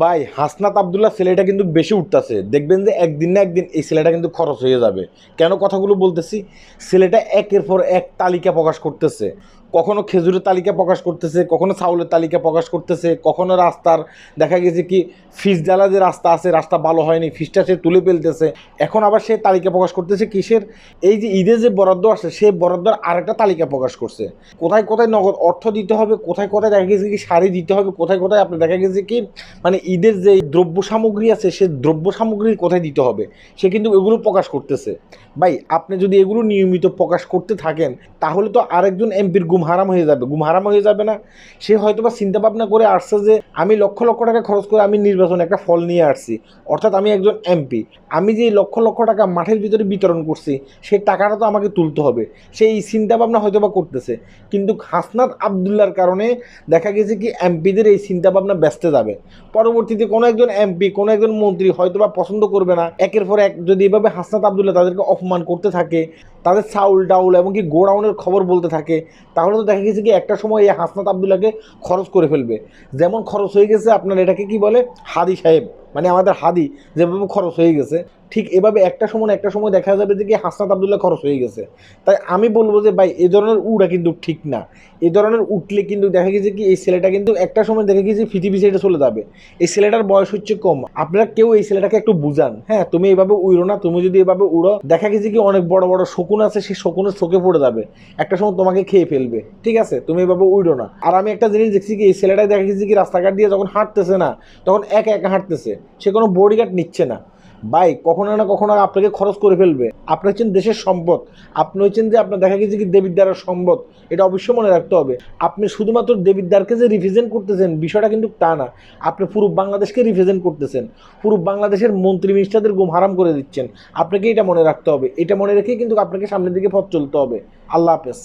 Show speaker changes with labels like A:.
A: ভাই হাসনাত আবদুল্লাহ ছেলেটা কিন্তু বেশি উঠতেছে, দেখবেন যে একদিন না একদিন এই ছেলেটা কিন্তু খরচ হয়ে যাবে। কেন কথাগুলো বলতেছি, ছেলেটা একের পর এক তালিকা প্রকাশ করতেছে। কখনো খেজুরের তালিকা প্রকাশ করতেছে, কখনো চাউলের তালিকা প্রকাশ করতেছে, কখনো রাস্তার দেখা গেছে কি ফিস জ্বালা যে রাস্তা আছে, রাস্তা ভালো হয়নি, ফিসটা সে তুলে ফেলতেছে। এখন আবার সে তালিকা প্রকাশ করতেছে কিসের, এই যে ঈদের যে বরাদ্দ আসে সেই বরাদ্দর আরেকটা তালিকা প্রকাশ করছে। কোথায় কোথায় নগদ অর্থ দিতে হবে, কোথায় কোথায় দেখা গেছে কি শাড়ি দিতে হবে, কোথায় কোথায় আপনি দেখা গেছে কি মানে ঈদের যে দ্রব্য সামগ্রী আছে সে দ্রব্য সামগ্রী কোথায় দিতে হবে সে কিন্তু এগুলো প্রকাশ করতেছে। ভাই আপনি যদি এগুলো নিয়মিত প্রকাশ করতে থাকেন তাহলে তো আরেকজন এমপির ঘুম হারাম হয়ে যাবে। ঘুম হারাম হয়ে যাবে না? সে হয়তো বা চিন্তা ভাবনা করে আসছে যে আমি লক্ষ লক্ষ টাকা খরচ করে আমি নির্বাচনে একটা ফল নিয়ে আসছি, অর্থাৎ আমি একজন এমপি, আমি যে লক্ষ লক্ষ টাকা মাঠের ভিতরে বিতরণ করছি সেই টাকাটা তো আমাকে তুলতে হবে, সেই চিন্তা ভাবনা হয়তো বা করতেছে। কিন্তু হাসনাত আবদুল্লাহর কারণে দেখা গেছে কি এমপিদের এই চিন্তা ভাবনা ব্যস্ত যাবে। পরবর্তীতে কোনো একজন এমপি, কোনো একজন মন্ত্রী হয়তো বা পছন্দ করবে না, একের পর এক যদি এভাবে হাসনাত আবদুল্লাহ তাদেরকে অপমান করতে থাকে, তাদের চাউল ডাউল এমনকি গোডাউনের খবর বলতে থাকে, তাহলে তো দেখা গেছে কি একটা সময় এই হাসনাত আবদুল্লাহকে খরচ করে ফেলবে। যেমন খরচ হয়ে গেছে আপনার এটাকে কি বলে হাদি সাহেব, মানে আমাদের হাদি যেভাবে খরচ হয়ে গেছে, ঠিক এভাবে একটা সময় দেখা যাবে যে কি হাসনাত আবদুল্লাহ খরচ হয়ে গেছে। তাই আমি বলবো যে ভাই এই ধরনের উড়া কিন্তু ঠিক না। এই ধরনের উঠলে কিন্তু দেখা গেছে কি এই ছেলেটা কিন্তু একটা সময় দেখা গেছে পৃথিবী ছেড়ে চলে যাবে। এই ছেলেটার বয়স হচ্ছে কম, আপনারা কেউ এই ছেলেটাকে একটু বুঝান। হ্যাঁ, তুমি এইভাবে উড়ো না, তুমি যদি এভাবে উড়ো দেখা গেছে কি অনেক বড় বড় শকুন আছে, সেই শকুনের চোখে পড়ে যাবে, একটা সময় তোমাকে খেয়ে ফেলবে। ঠিক আছে, তুমি এভাবে উড়ো না। আর আমি একটা জিনিস দেখছি কি এই ছেলেটাই দেখা গেছে কি রাস্তাঘাট দিয়ে যখন হাঁটতেছে না তখন একা একা হাঁটতেছে, সে কোনো বডিগার্ড নিচ্ছে না। ভাই কখনো না কখনো আপনাকে খরচ করে ফেলবে। আপনি হচ্ছেন দেশের সম্পদ, আপনি হচ্ছেন যে আপনার দেখা গেছে কি দেবিদ্বারের সম্পদ, এটা অবশ্যই মনে রাখতে হবে। আপনি শুধুমাত্র দেবিদ্বারকে যে রিপ্রেজেন্ট করতেছেন বিষয়টা কিন্তু তা না, আপনি পুরো বাংলাদেশকে রিপ্রেজেন্ট করতেছেন, পুরো বাংলাদেশের মন্ত্রী মিনিস্টারদের ঘুম হারাম করে দিচ্ছেন। আপনাকে এটা মনে রাখতে হবে, এটা মনে রেখেই কিন্তু আপনাকে সামনের দিকে পথ চলতে হবে। আল্লাহ হাফেজ।